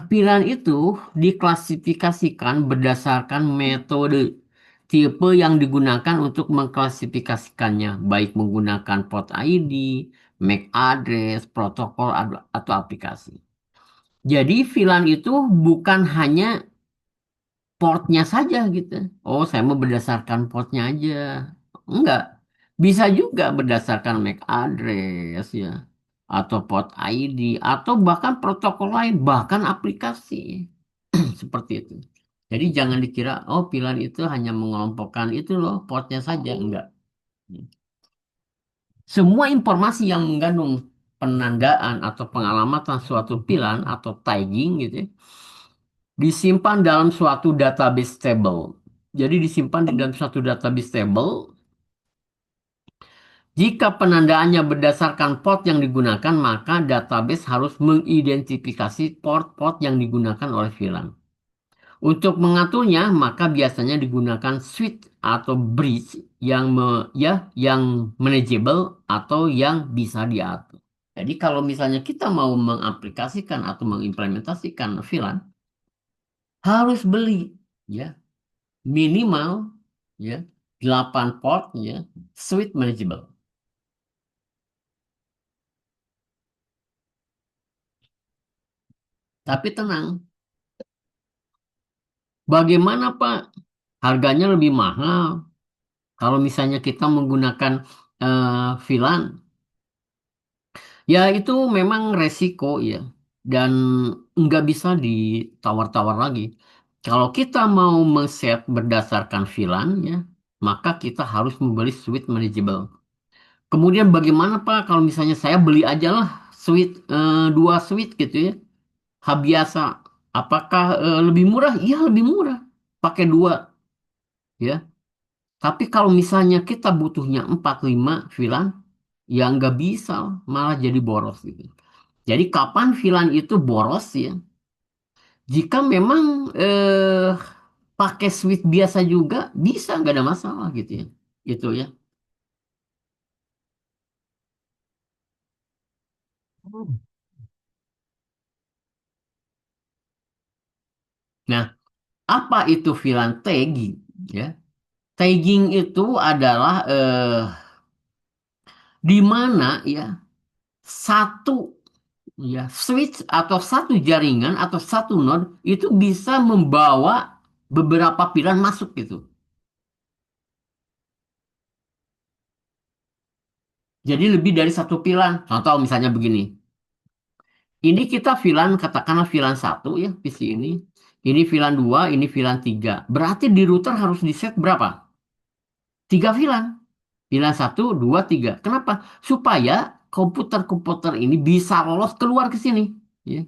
A: pilihan itu diklasifikasikan berdasarkan metode tipe yang digunakan untuk mengklasifikasikannya, baik menggunakan port ID, MAC address, protokol atau aplikasi. Jadi VLAN itu bukan hanya portnya saja gitu. Oh, saya mau berdasarkan portnya aja. Enggak. Bisa juga berdasarkan MAC address ya, atau port ID, atau bahkan protokol lain, bahkan aplikasi. Seperti itu. Jadi jangan dikira, oh pilihan itu hanya mengelompokkan itu loh, portnya saja. Enggak. Semua informasi yang mengandung penandaan atau pengalamatan suatu pilihan atau tagging gitu ya, disimpan dalam suatu database table. Jadi disimpan di dalam suatu database table. Jika penandaannya berdasarkan port yang digunakan, maka database harus mengidentifikasi port-port yang digunakan oleh VLAN. Untuk mengaturnya, maka biasanya digunakan switch atau bridge yang manageable atau yang bisa diatur. Jadi kalau misalnya kita mau mengaplikasikan atau mengimplementasikan VLAN, harus beli ya minimal ya 8 port ya switch manageable. Tapi tenang, bagaimana Pak? Harganya lebih mahal kalau misalnya kita menggunakan VLAN. Ya itu memang resiko ya. Dan nggak bisa ditawar-tawar lagi. Kalau kita mau men-set berdasarkan VLAN ya, maka kita harus membeli switch manageable. Kemudian bagaimana Pak kalau misalnya saya beli aja lah switch dua switch gitu ya. Biasa. Apakah lebih murah? Iya lebih murah. Pakai dua ya. Tapi kalau misalnya kita butuhnya 4 5 VLAN, ya nggak bisa, malah jadi boros gitu. Jadi kapan VLAN itu boros ya? Jika memang pakai switch biasa juga bisa, nggak ada masalah gitu ya. Gitu ya. Nah, apa itu VLAN tagging? Ya, tagging itu adalah di mana ya satu ya switch atau satu jaringan atau satu node itu bisa membawa beberapa pilihan masuk gitu. Jadi lebih dari satu pilihan. Contoh misalnya begini. Ini kita VLAN katakanlah VLAN satu ya PC ini. Ini VLAN 2, ini VLAN 3. Berarti di router harus di set berapa? Tiga VLAN. VLAN satu, 2, 3. Kenapa? Supaya komputer-komputer ini bisa lolos keluar ke sini. Ya.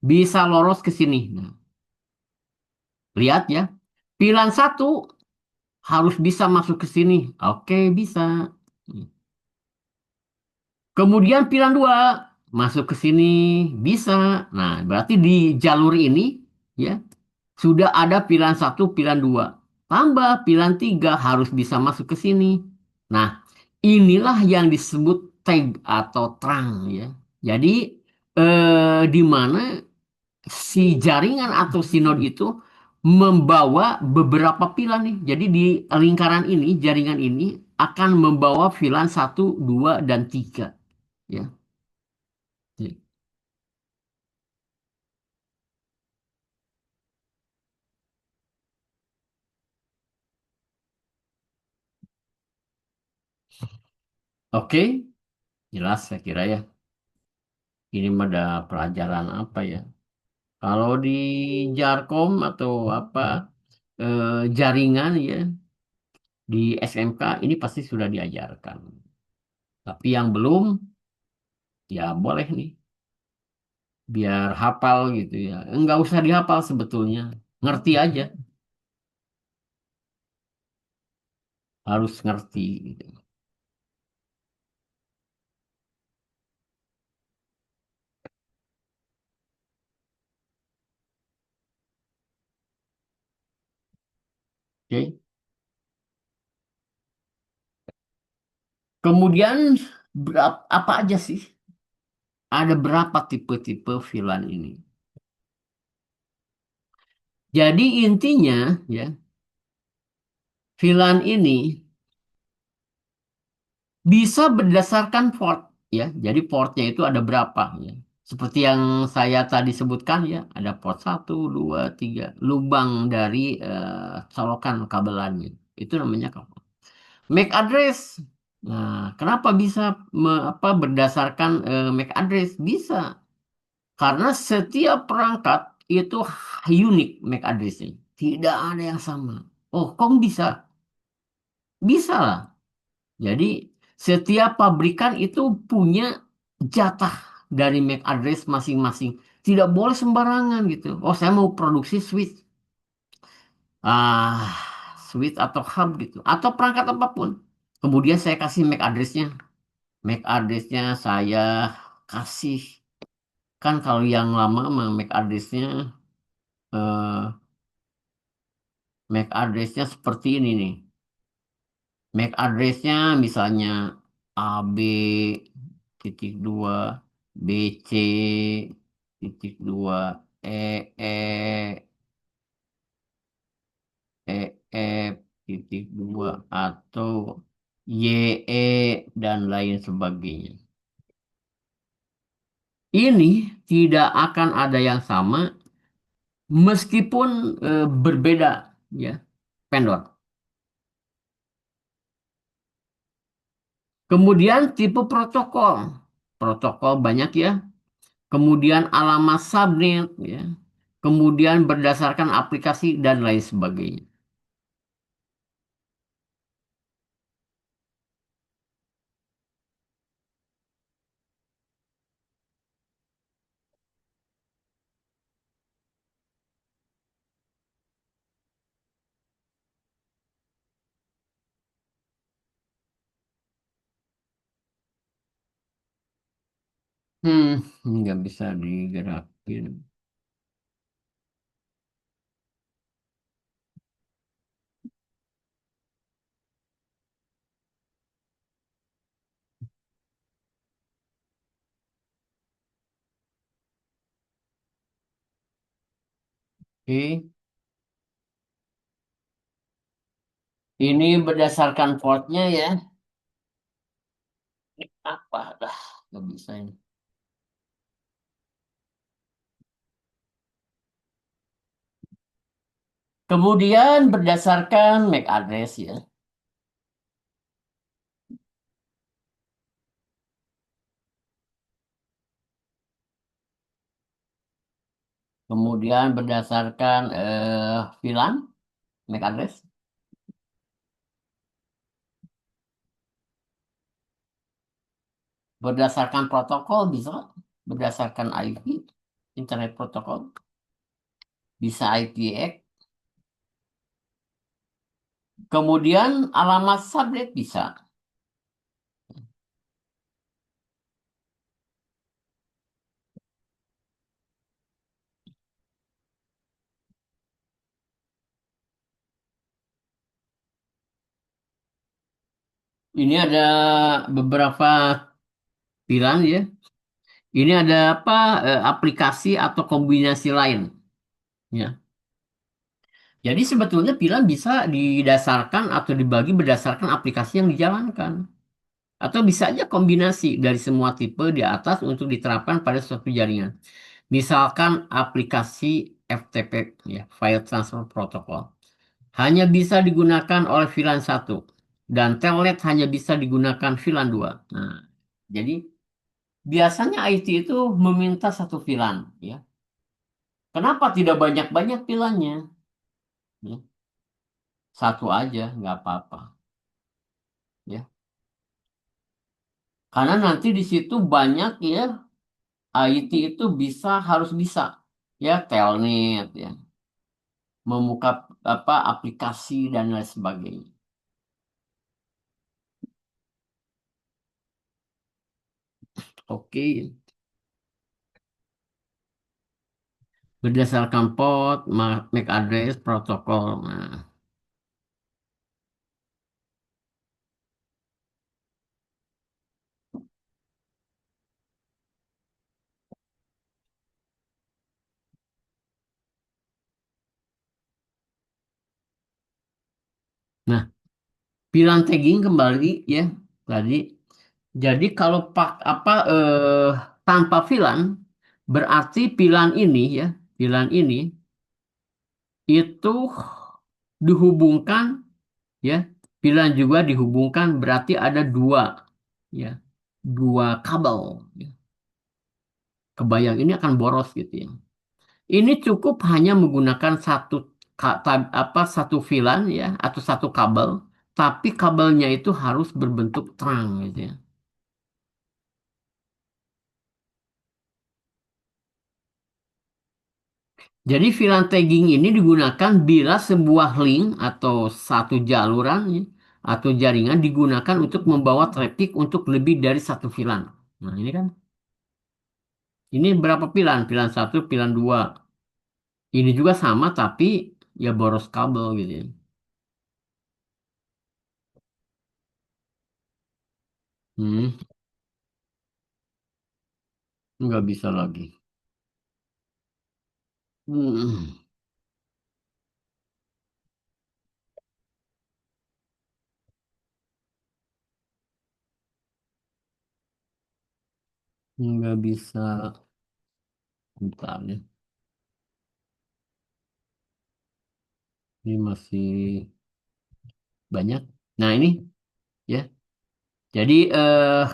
A: Bisa lolos ke sini. Nah, lihat ya. VLAN satu harus bisa masuk ke sini. Oke, bisa. Kemudian pilihan dua masuk ke sini bisa. Nah, berarti di jalur ini ya sudah ada pilihan satu, pilihan dua. Tambah pilihan tiga harus bisa masuk ke sini. Nah, inilah yang disebut tag atau trunk ya. Jadi di mana si jaringan atau si node itu membawa beberapa pilar nih. Jadi di lingkaran ini, jaringan ini akan membawa VLAN satu, 2, dan 3. Ya. Oke, jelas saya kira ya. Ini mah ada pelajaran apa ya? Kalau di Jarkom atau apa jaringan ya di SMK ini pasti sudah diajarkan. Tapi yang belum ya boleh nih biar hafal gitu ya. Enggak usah dihafal sebetulnya. Ngerti aja, harus ngerti gitu. Oke. Kemudian apa aja sih? ada berapa tipe-tipe VLAN ini. Jadi intinya ya, VLAN ini bisa berdasarkan port ya. Jadi portnya itu ada berapa ya. Seperti yang saya tadi sebutkan ya, ada port 1, 2, 3 lubang dari colokan kabelannya. Itu namanya kabel. MAC address. Nah, kenapa bisa berdasarkan MAC address? Bisa karena setiap perangkat itu unik MAC addressnya. Tidak ada yang sama. Oh, kok bisa? Bisa lah. Jadi setiap pabrikan itu punya jatah dari MAC address masing-masing. Tidak boleh sembarangan gitu. Oh, saya mau produksi switch. Ah, switch atau hub gitu. Atau perangkat apapun. Kemudian saya kasih MAC addressnya. MAC addressnya saya kasih. Kan kalau yang lama mah MAC addressnya MAC addressnya seperti ini nih. MAC addressnya misalnya AB titik dua BC titik dua EE EF titik dua atau YE dan lain sebagainya. Ini tidak akan ada yang sama meskipun berbeda ya vendor. Kemudian tipe protokol. Protokol banyak ya. Kemudian alamat subnet ya. Kemudian berdasarkan aplikasi dan lain sebagainya. Hmm, nggak bisa digerakin. Oke, ini berdasarkan portnya ya. Apa dah, nggak bisa ini. Kemudian berdasarkan MAC address ya. Kemudian berdasarkan VLAN, MAC address. Berdasarkan protokol bisa. Berdasarkan IP, Internet Protocol. Bisa IPX. Kemudian alamat subnet bisa. Ini ada beberapa pilihan ya. Ini ada apa aplikasi atau kombinasi lain ya. Jadi sebetulnya pilihan bisa didasarkan atau dibagi berdasarkan aplikasi yang dijalankan. Atau bisa aja kombinasi dari semua tipe di atas untuk diterapkan pada suatu jaringan. Misalkan aplikasi FTP ya, File Transfer Protocol. Hanya bisa digunakan oleh VLAN satu dan telnet hanya bisa digunakan VLAN 2. Nah, jadi biasanya IT itu meminta satu VLAN ya. Kenapa tidak banyak-banyak VLAN-nya? Ya, satu aja nggak apa-apa ya. Karena nanti di situ banyak ya IT itu bisa harus bisa ya telnet ya membuka apa aplikasi dan lain sebagainya. Oke, berdasarkan port, MAC address, protokol. Nah, Pilihan tagging kembali ya tadi. Jadi kalau tanpa filan berarti pilihan ini ya, pilihan ini itu dihubungkan ya, pilihan juga dihubungkan berarti ada dua ya, dua kabel ya. Kebayang ini akan boros gitu ya. Ini cukup hanya menggunakan satu filan ya atau satu kabel, tapi kabelnya itu harus berbentuk terang gitu ya. Jadi VLAN tagging ini digunakan bila sebuah link atau satu jaluran ya, atau jaringan digunakan untuk membawa traffic untuk lebih dari satu VLAN. Nah ini kan, ini berapa VLAN? VLAN satu, VLAN dua. Ini juga sama tapi ya boros kabel gitu ya. Hmm, nggak bisa lagi. Hmm, nggak bisa. Bentar ya. Ini masih banyak. Nah ini ya. Jadi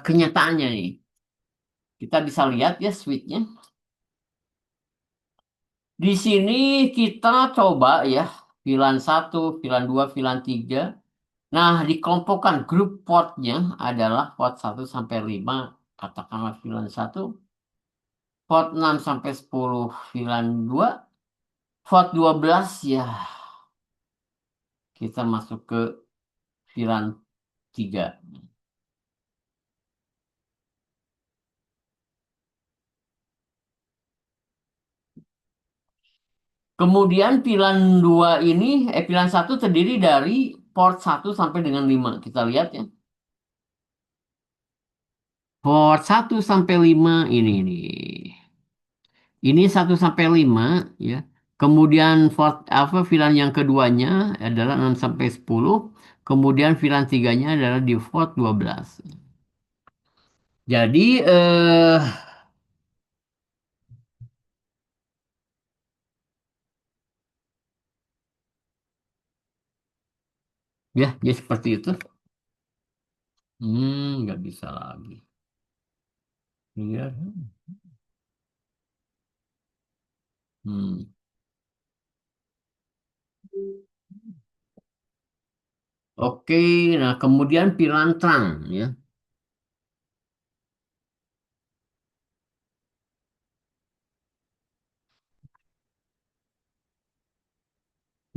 A: kenyataannya nih. Kita bisa lihat ya switchnya. Di sini kita coba ya, VLAN satu, VLAN 2, VLAN 3. Nah, dikelompokkan grup portnya adalah port 1 sampai 5, katakanlah VLAN satu, port 6 sampai 10 VLAN 2, port 12 ya kita masuk ke VLAN 3. Kemudian VLAN 2 ini, VLAN satu terdiri dari port 1 sampai dengan 5. Kita lihat ya. Port 1 sampai 5 ini nih. Ini 1 sampai 5 ya. Kemudian VLAN yang keduanya adalah 6 sampai 10. Kemudian VLAN tiganya adalah di port 12. Jadi ya, ya seperti itu. Nggak bisa lagi. Iya. Hmm. Oke, nah kemudian VLAN terang ya.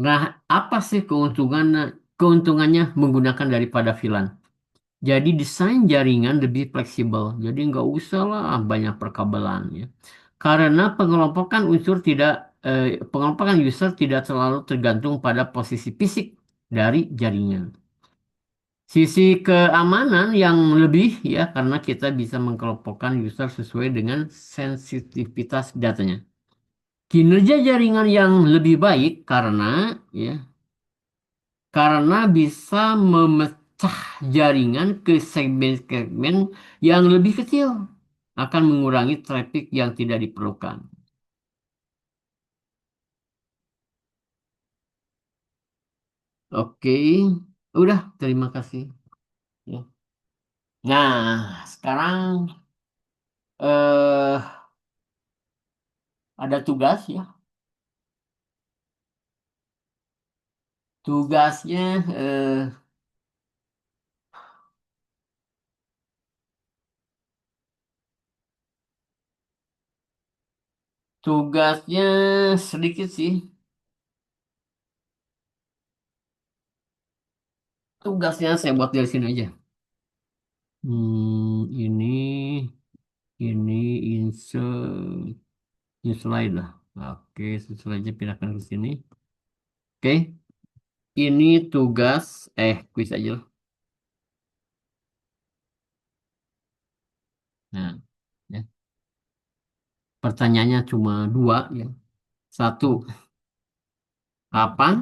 A: Nah, apa sih keuntungannya menggunakan daripada VLAN? Jadi desain jaringan lebih fleksibel. Jadi nggak usah lah banyak perkabelan ya. Karena pengelompokan user tidak selalu tergantung pada posisi fisik dari jaringan. Sisi keamanan yang lebih ya karena kita bisa mengelompokkan user sesuai dengan sensitivitas datanya. Kinerja jaringan yang lebih baik ya karena bisa memecah jaringan ke segmen-segmen yang lebih kecil, akan mengurangi traffic yang tidak diperlukan. Oke, udah, terima kasih. Ya. Nah, sekarang eh ada tugas ya. Tugasnya eh, tugasnya sedikit sih. Tugasnya saya buat dari sini aja. Ini insert. Ini slide lah. Oke, slide-nya pindahkan ke sini. Oke, ini tugas, quiz aja lah. Nah, ya. Pertanyaannya cuma dua ya. Satu, kapan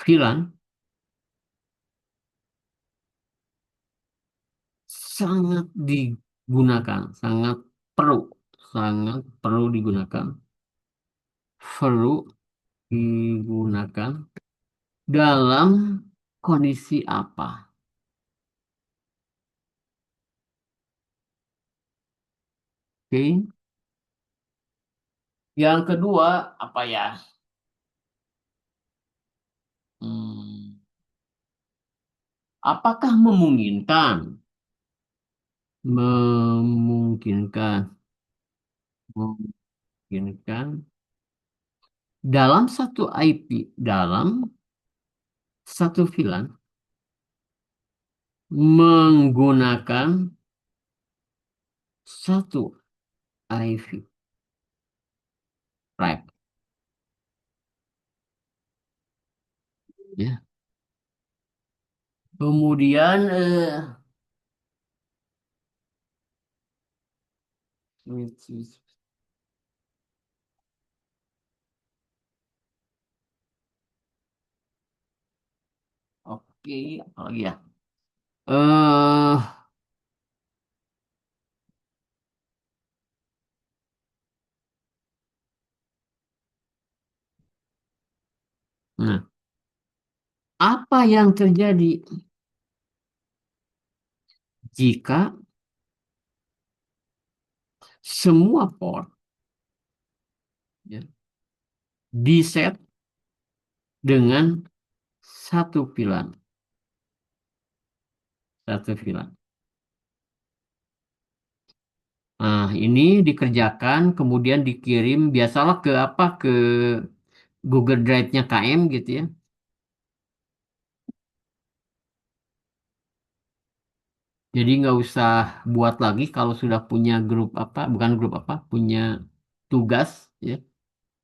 A: VLAN sangat digunakan, sangat perlu digunakan, perlu digunakan dalam kondisi apa? Oke. Yang kedua apa ya? Hmm, apakah memungkinkan? Memungkinkan, memungkinkan dalam satu IP, dalam satu VLAN menggunakan satu IV rack, ya. Kemudian oke, apa lagi ya? Eh, nah, apa yang terjadi jika semua port, ya, di set dengan satu VLAN, satu VLAN. Nah, ini dikerjakan kemudian dikirim biasalah ke apa, ke Google Drive-nya KM gitu ya. Jadi nggak usah buat lagi kalau sudah punya grup apa, bukan grup apa, punya tugas ya.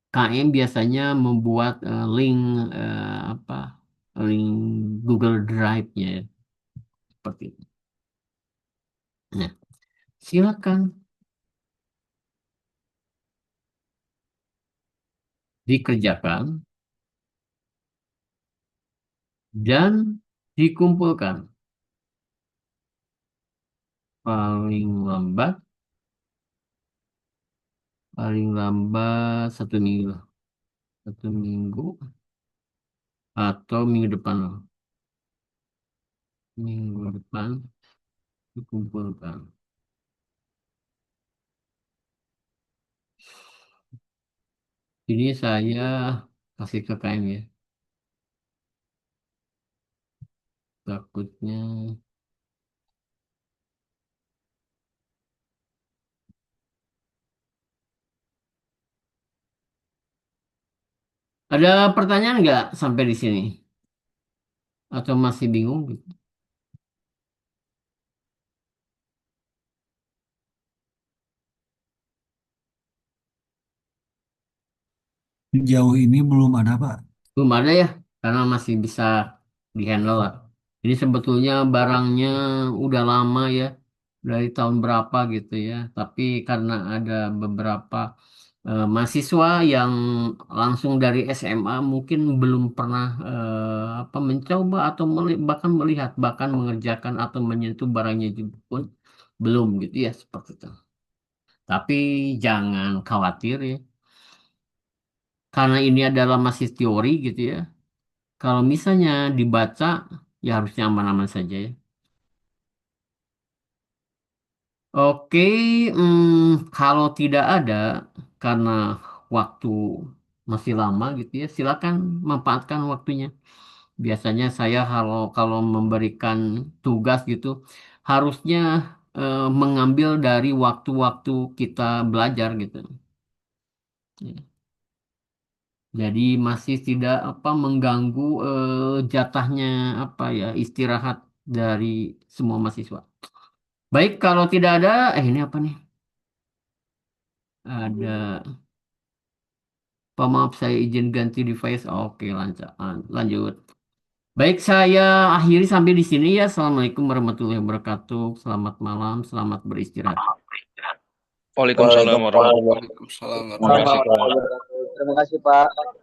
A: KM biasanya membuat link apa, link Google Drive-nya ya, seperti itu. Nah, silakan dikerjakan dan dikumpulkan paling lambat, paling lambat 1 minggu, 1 minggu atau minggu depan, minggu depan dikumpulkan. Ini saya kasih ke KM ya, takutnya. Ada pertanyaan nggak sampai di sini? Atau masih bingung gitu?
B: Jauh ini belum ada, Pak.
A: Belum ada ya, karena masih bisa dihandle lah. Ini sebetulnya barangnya udah lama ya, dari tahun berapa gitu ya. Tapi karena ada beberapa mahasiswa yang langsung dari SMA mungkin belum pernah apa, mencoba atau bahkan melihat, bahkan mengerjakan atau menyentuh barangnya juga pun belum gitu ya, seperti itu. Tapi jangan khawatir ya, karena ini adalah masih teori gitu ya. Kalau misalnya dibaca, ya harusnya aman-aman saja ya. Oke, kalau tidak ada, karena waktu masih lama gitu ya, silakan manfaatkan waktunya. Biasanya saya kalau kalau memberikan tugas gitu, harusnya mengambil dari waktu-waktu kita belajar gitu. Ya. Jadi masih tidak apa, mengganggu jatahnya apa ya, istirahat dari semua mahasiswa. Baik, kalau tidak ada, ini apa nih? Ada pemaaf, saya izin ganti device. Oke, lanjut. Lanjut. Baik, saya akhiri sampai di sini ya. Assalamualaikum warahmatullahi wabarakatuh. Selamat malam, selamat beristirahat.
C: Waalaikumsalam warahmatullahi
D: Waalaikumsalam
C: wabarakatuh. Terima kasih,
D: warahmatullahi
C: Pak.
D: wabarakatuh.
C: Terima kasih, Pak.